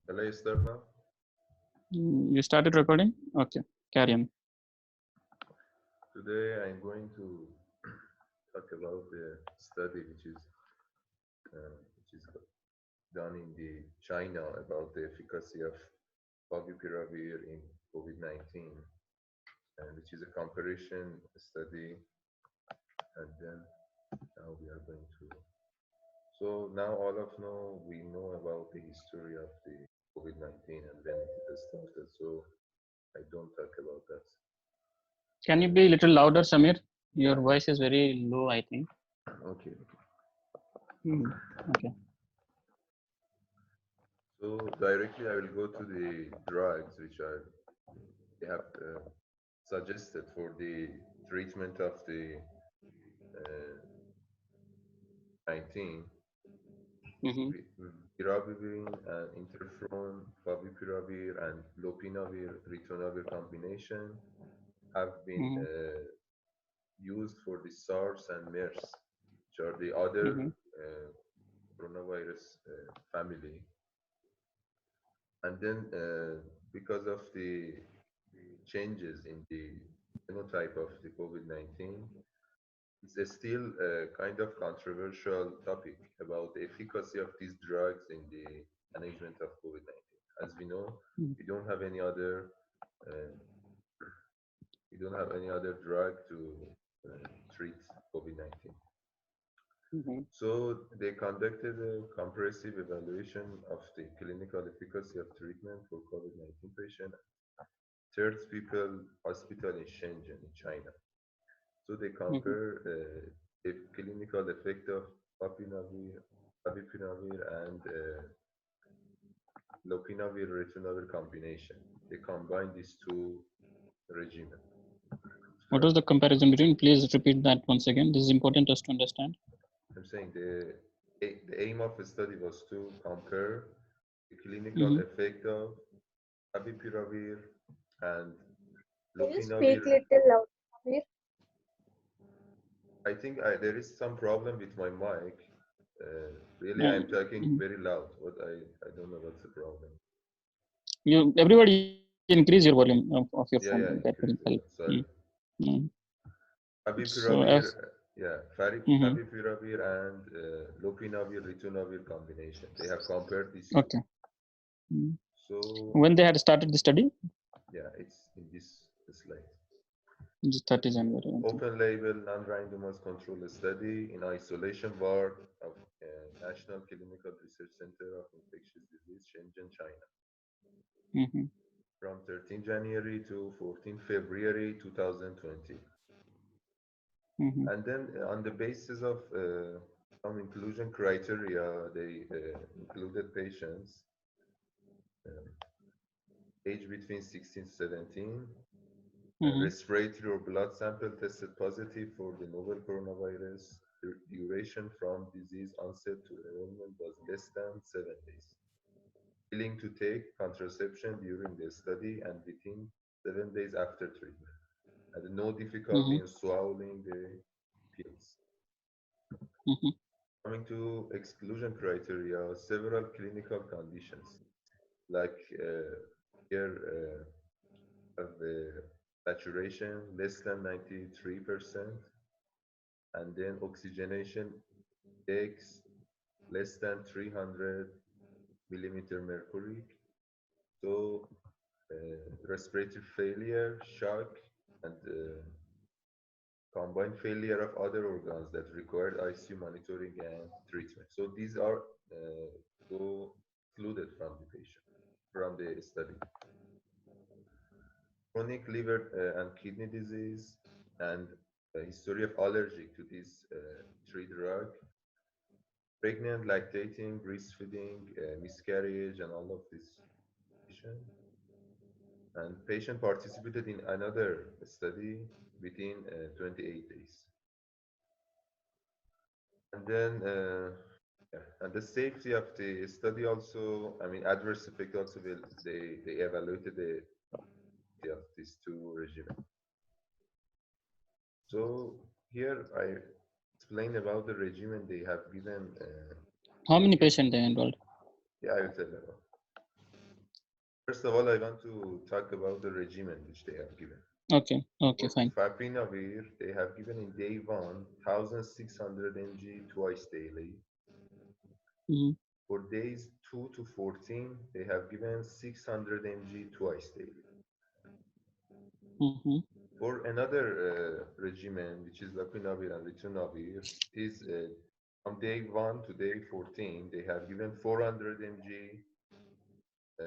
Shall I start now? You started recording? Okay, carry on. Today I'm going to talk about the study which is done in the China about the efficacy of Favipiravir in COVID-19, and which is a comparison study. And then now we are going to. So now all of now we know about the history of the COVID-19 and when it started. So I don't talk about that. Can you be a little louder, Samir? Your voice is very low, I think. Okay. Okay. So directly I will go to the drugs which are they have suggested for the treatment of the 19 Mm-hmm. Viravivin and interferon, favipiravir and lopinavir ritonavir combination have been Mm-hmm. used for the SARS and MERS, which are the other Mm-hmm. coronavirus family. And then because of the changes in the phenotype of the COVID-19, it's still a kind of controversial topic about the efficacy of these drugs in the management of COVID-19. As we know, we don't have any other uh, we don't have any other drug to treat COVID-19. Mm-hmm. So they conducted a comprehensive evaluation of the clinical efficacy of treatment for COVID-19 patients. Third people hospital in Shenzhen in China. So they Mm-hmm. compare the clinical effect of favipiravir, favipiravir and lopinavir ritonavir combination. They combine these two regimens. What was the comparison between? Please repeat that once again. This is important us to understand. I'm saying the aim of the study was to compare the clinical Mm-hmm. effect of favipiravir and Can you lopinavir. speak little loud, Samir? I think there is some problem with my mic. Really, I'm talking very loud, but I don't know what's the problem. Everybody increase your volume of your phone. Yeah, That yeah, will help. increase it. Sorry. Mm. So Favipiravir, as yeah, mm-hmm. favipiravir and lopinavir ritonavir combination. They have compared these two. Okay. Mm. So When they had started the study? yeah, it's in this slide. This 30 January. Okay. Open label, non-randomized controlled study in isolation ward of National Clinical Research Center of Infectious Disease, Shenzhen, China. Mm-hmm. From 13 January to 14 February 2020. Mm-hmm. And then on the basis of some inclusion criteria, they included patients age between 16 to 17, Mm-hmm. respiratory or blood sample tested positive for the novel coronavirus. The duration from disease onset to enrollment was less than 7 days. Willing to take contraception during the study and within 7 days after treatment. And no difficulty in swallowing the pills. Mm-hmm. Coming to exclusion criteria, several clinical conditions like here of the saturation less than 93%, and then oxygenation index less than 300 millimeter mercury. So respiratory failure, shock, and combined failure of other organs that required ICU monitoring and treatment. So these are excluded from the patient, from the study. Chronic liver and kidney disease and a history of allergy to these three drugs, pregnant, lactating, breastfeeding, miscarriage, and all of this. And patient participated in another study within 28 days. And then, and the safety of the study also, I mean, adverse effect also, they evaluated the of these two regimes. So here I explain about the regimen they have given. How many patients they enrolled? Yeah, I will tell you about. First of all, I want to talk about the regimen which they have given. Okay, okay, For fine. Favipiravir, they have given in day one 1600 mg twice daily. Mm-hmm. For days 2 to 14, they have given 600 mg twice daily. Mm-hmm. For another regimen, which is lopinavir and ritonavir, is from day 1 to day 14, they have given 400 mg uh,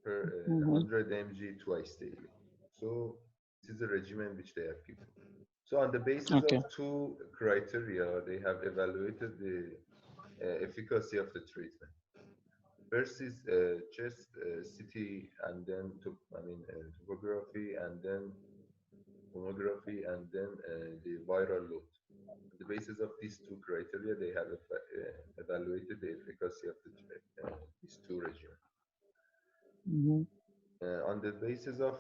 per Mm-hmm. 100 mg twice daily. So this is the regimen which they have given. So on the basis of Okay. two criteria, they have evaluated the efficacy of the treatment. First is chest CT and then topography and then tomography and then the viral load. On the basis of these two criteria, they have evaluated the efficacy of these two regimens. Mm-hmm. On the basis of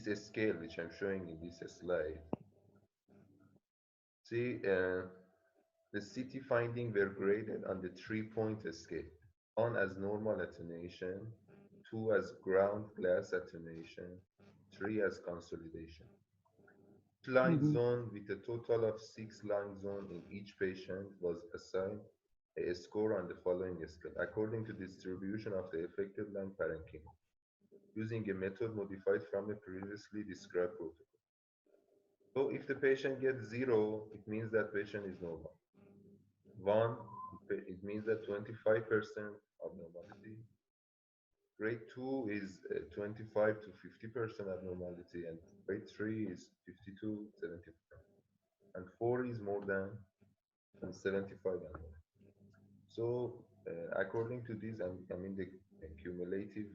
this scale, which I'm showing in this slide, see the CT findings were graded on the 3-point scale. One as normal attenuation, two as ground glass attenuation, three as consolidation. Each line Mm-hmm. zone with a total of 6 line zones in each patient was assigned a score on the following scale according to distribution of the effective line parenchyma using a method modified from a previously described protocol. So if the patient gets 0, it means that patient is normal. 1, it means that 25% abnormality. Grade 2 is 25 to 50% abnormality, and grade 3 is 52, 75. And 4 is more than 75 and more. So, according to this, I mean the cumulative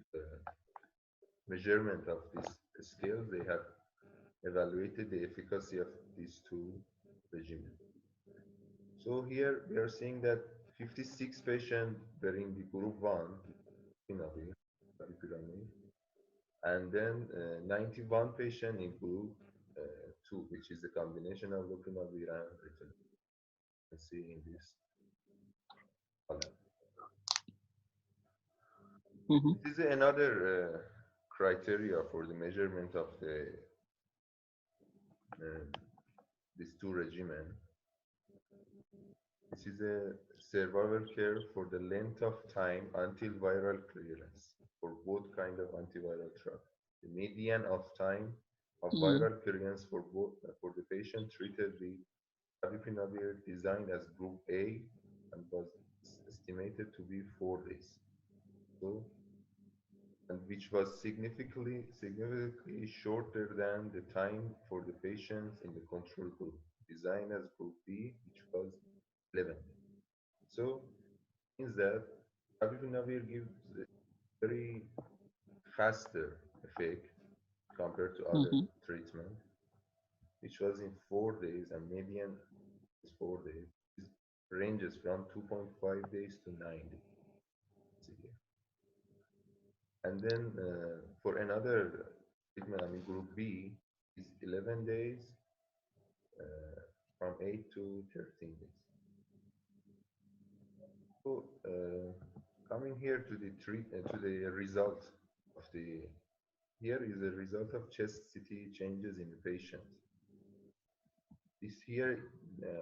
measurement of these scales, they have evaluated the efficacy of these two regimens. So here we are seeing that 56 patients were in the group 1, Favipiravir, and then 91 patients in group 2, which is the combination of lopinavir and ritonavir. You can see in this column. Mm-hmm. This is another criteria for the measurement of uh, these two regimen. This is a survival curve for the length of time until viral clearance for both kind of antiviral drug. The median of time of Mm-hmm. viral clearance for both for the patient treated with favipiravir designed as group A and was estimated to be 4 days. So, and which was significantly shorter than the time for the patients in the control group, designed as group B, which was 11. So means that favipiravir gives a very faster effect compared to other Mm-hmm. treatment, which was in 4 days and median is 4 days. It ranges from 2.5 days to 9 days. And then for another treatment, I mean group B is 11 days from 8 to 13 days. So coming here to the result of the here is the result of chest CT changes in the patient. This here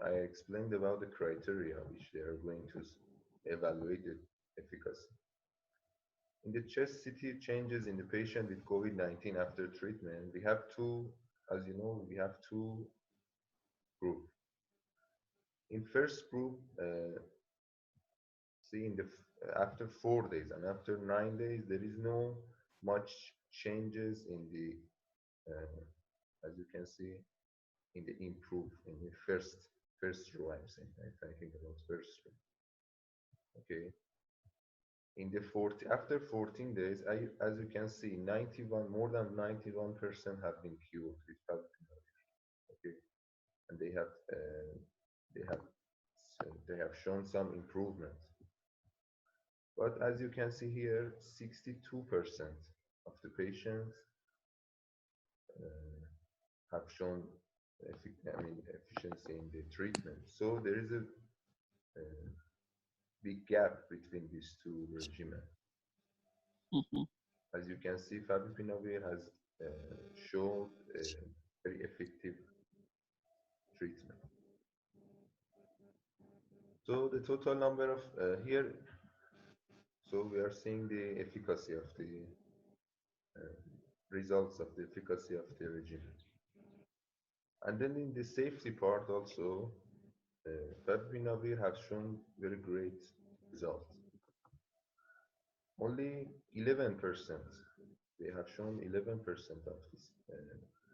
I explained about the criteria which they are going to evaluate the efficacy. In the chest CT changes in the patient with COVID-19 after treatment, we have two, as you know, we have two groups. In first group, see in the after 4 days and after 9 days, there is no much changes in the, as you can see, in the improve in the first row. I'm saying, I think about first row. Okay. In the 40 after 14 days, as you can see, 91 more than 91% have been cured with favipiravir. Okay, and they have they have shown some improvement. But as you can see here, 62% of the patients have shown efficiency in the treatment. So there is a big gap between these two regimens. Mhm. As you can see, Favipiravir has shown a very effective treatment. So the total number of here, so we are seeing the efficacy of the uh, results of the efficacy of the regime. And then in the safety part also, Favipiravir has shown very great results. Only 11%, they have shown 11% of this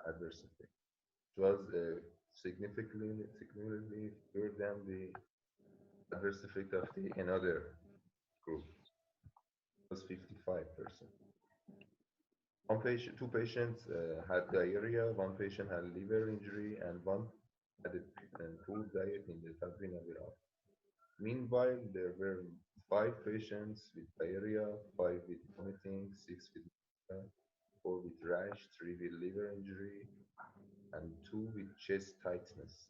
adverse effect. It was significantly fewer than the adverse effect of the another group. It was 55%. Two patients had diarrhea, one patient had liver injury, and one had a poor diet in the Favipiravir arm. Meanwhile, there were 5 patients with diarrhea, 5 with vomiting, 6 with nausea, 4 with rash, 3 with liver injury, and 2 with chest tightness,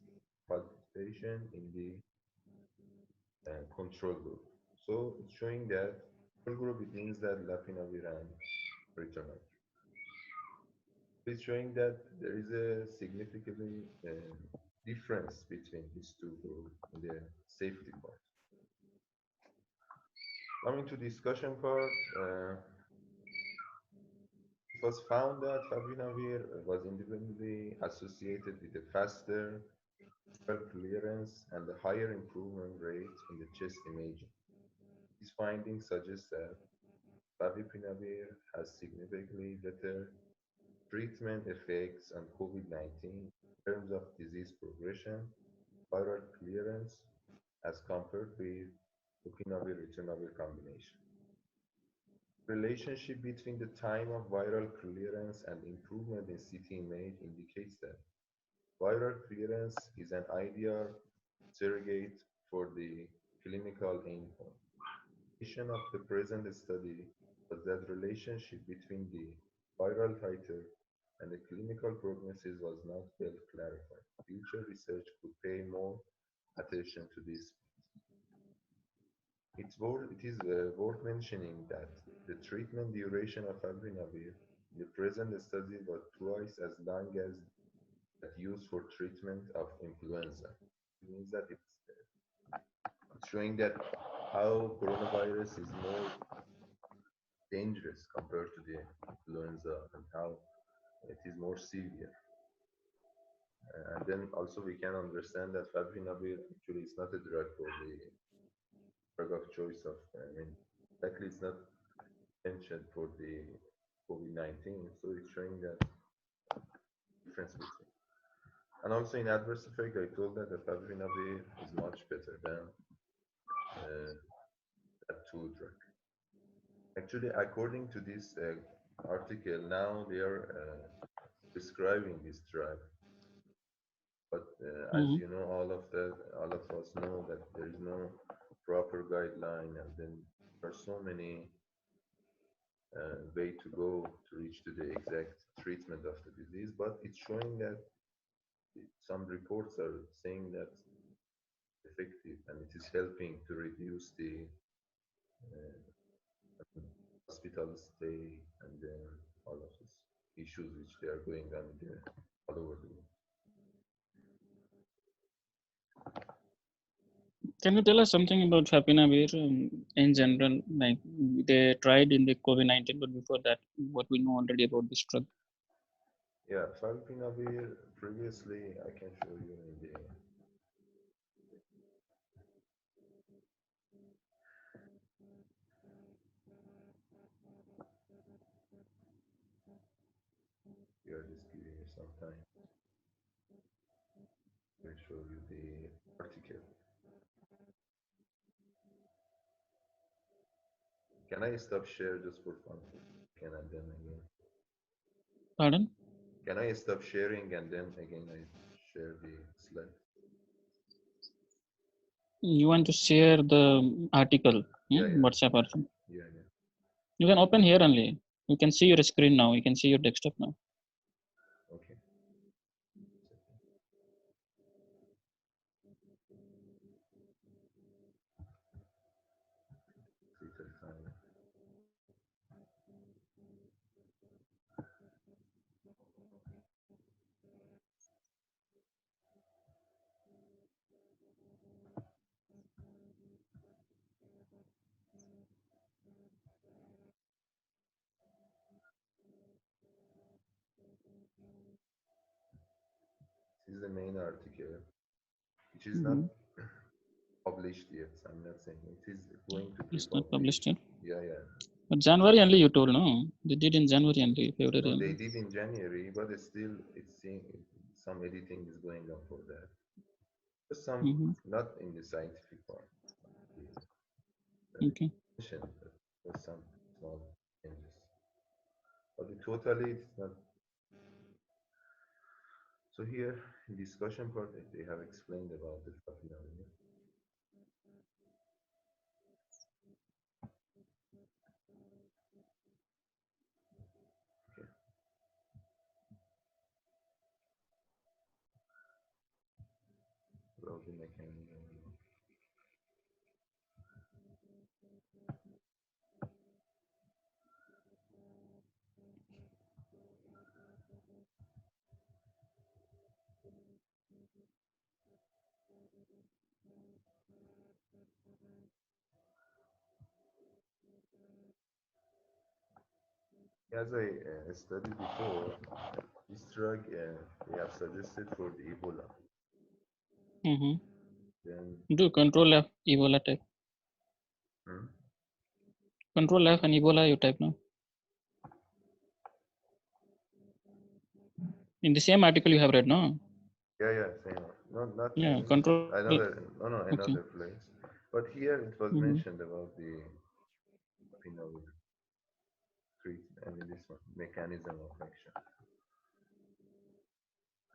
palpitation in the control group. So it's showing that control group, it means that lopinavir and ritonavir. It's showing that there is a significant difference between these two groups in the safety part. Coming to discussion part, it was found that favipiravir was independently associated with a faster cell clearance and a higher improvement rate in the chest imaging. These findings suggest that favipiravir has significantly better treatment effects on COVID-19 in terms of disease progression, viral clearance, as compared with lopinavir-ritonavir combination. Relationship between the time of viral clearance and improvement in CT image indicates that viral clearance is an ideal surrogate for the clinical endpoint. Of the present study was that relationship between the viral titer and the clinical prognosis was not well clarified. Future research could pay more attention to this. It is worth mentioning that the treatment duration of favipiravir in the present study was twice as long as that used for treatment of influenza. It means that it's showing that how coronavirus is more dangerous compared to the influenza and how it is more severe. And then also we can understand that favipiravir actually is not a drug for the drug of choice of, I mean, exactly it's not mentioned for the COVID-19, so it's showing that difference between. And also in adverse effect, I told that the favipiravir is much better than that two drug. Actually, according to this article, now they are prescribing this drug. But as Mhm. you know, all of us know that there is no proper guideline, and then there are so many way to go to reach to the exact treatment of the disease. But it's showing that some reports are saying that effective and it is helping to reduce the uh, hospital stay and then all of these issues which they are going on there all over the world. Can you tell us something about favipiravir in general? Like they tried in the COVID-19, but before that, what we know already about this drug? Yeah, favipiravir previously I can show you in the you are just giving me some time. I'll show you the article. Can I stop share just for fun? Can I then again? Pardon? Can I stop sharing and then again I share the slide? You want to share the article, Yeah, yeah, WhatsApp article? yeah, yeah. You can open here only. You can see your screen now. You can see your desktop now. Okay. Little time. the main article, which is not Mm-hmm. published yet. I'm not saying it is going to be It's not published published. yet. Yeah, yeah. But January only you told, no? They did in January only, February No, they only. did in January, but it's still it's seeing some editing is going on for that. Just some Mm-hmm. not in the scientific part. Okay. Mentioned that there's some small changes, but totally it's not. So here in discussion part, they have explained about the Favipiravir. Okay. About the mechanism. As I studied before, this drug they have suggested for the Ebola. Mm-hmm. Then, Do control F Ebola type. hmm? Control F and Ebola you type now. In the same article you have read, no? Yeah, same. Not Yeah, in control. another, no, Okay. another place. But here it was Mm-hmm. mentioned about the, you know, treat, I mean, this one, mechanism of action.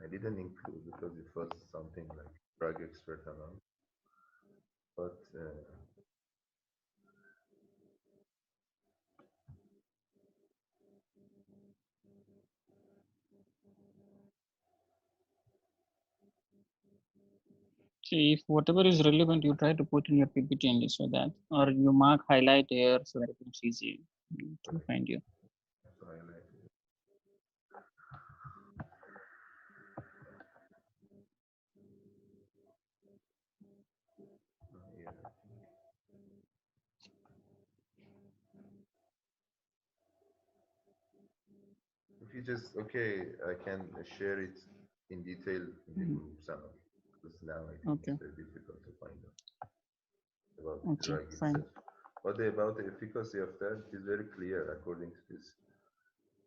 I didn't include because it was something like drug expert alone. But See, if whatever is relevant, you try to put in your PPT only so that, or you mark highlight here so that it's easy to find you. so I like it. Yeah. If you just okay, I can share it in detail in the Mhm. group somehow because now I think Okay. it's very difficult to find out about the Okay. drug Fine. itself. But about the efficacy of that, it is very clear according to this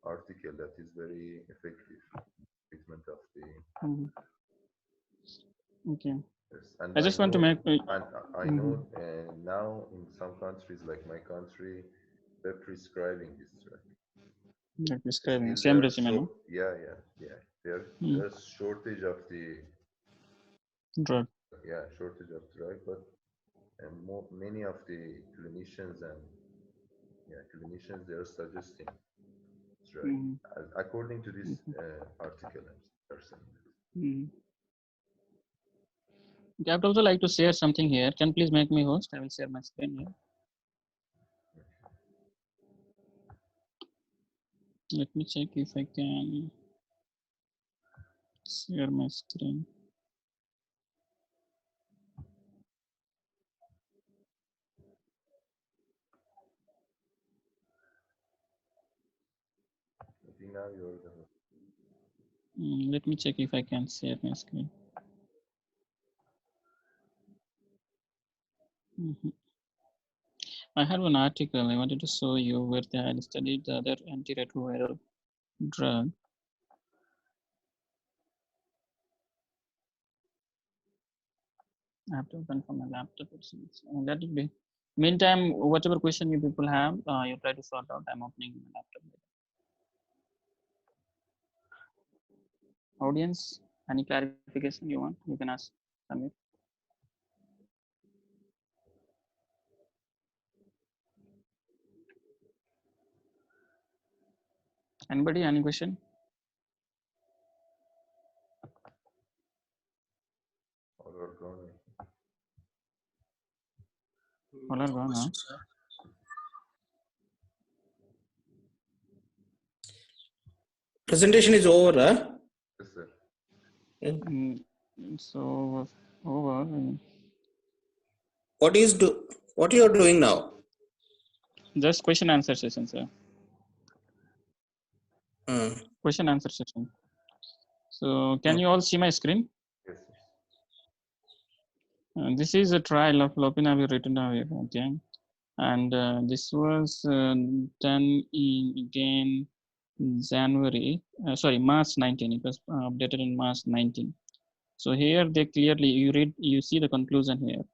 article that is very effective treatment of the Mhm. Okay. yes. And I I just want to know make. and I Mhm. know now in some countries like my country they're prescribing this drug. Like describing Still same there's resume, no? yeah. Mm. There's shortage of the Drug. shortage of drug, but many of the clinicians and clinicians they are suggesting this drug Mm. according to this Mhm. article. They're saying Mm. Okay, I would also like to share something here. Can please make me host? I will share my screen here. Let me check if I can share my screen. I think now you're the Let me check if I can share my screen. Mhm. I had one article I wanted to show you where they had studied the other antiretroviral drug. I have to open from my laptop. That will be. Meantime, whatever question you people have, you try to sort out. I'm opening my laptop. Audience, any clarification you want, you can ask Samir. Anybody, any question? all are gone. All are No gone, huh? questions, sir. Presentation is over, huh? Yes, sir. So over. What you are doing now? Just question answer session, sir. Hmm. Question answer session. So can you all see my screen? Yes. This is a trial of lopinavir ritonavir, okay, and this was done in January, March 19. It was updated in March 19. So here they clearly, you see the conclusion here.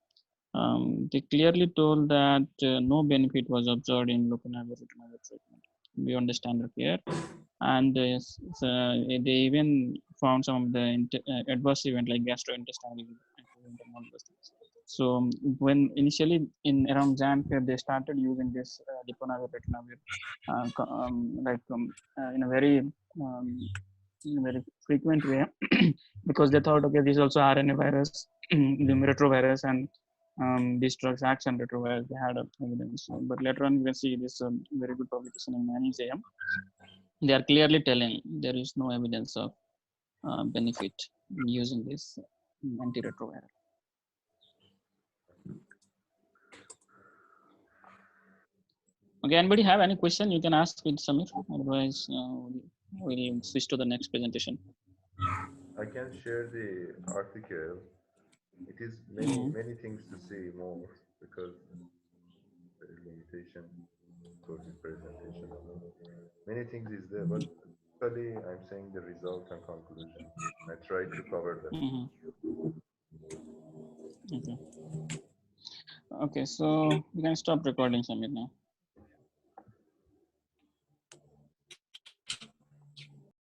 They clearly told that no benefit was observed in lopinavir ritonavir treatment beyond the standard care, and they even found some of the adverse event like gastrointestinal event and all those things. So when initially in around Jan Feb they started using this leponavir ritonavir in a very frequent way because they thought, okay, this is also RNA virus, the retrovirus, and these drugs acts on retrovirus. They had evidence, but later on you can see this very good publication in NEJM. They are clearly telling there is no evidence of benefit using this antiretroviral. Okay, anybody have any question? You can ask with Samir. Otherwise, we'll switch to the next presentation. I can share the article. It is many things to see more because there is limitation for the presentation. Many things is there, but actually I'm saying the result and conclusion. I tried to cover them. Okay. Okay, so you can stop recording, Samir, now.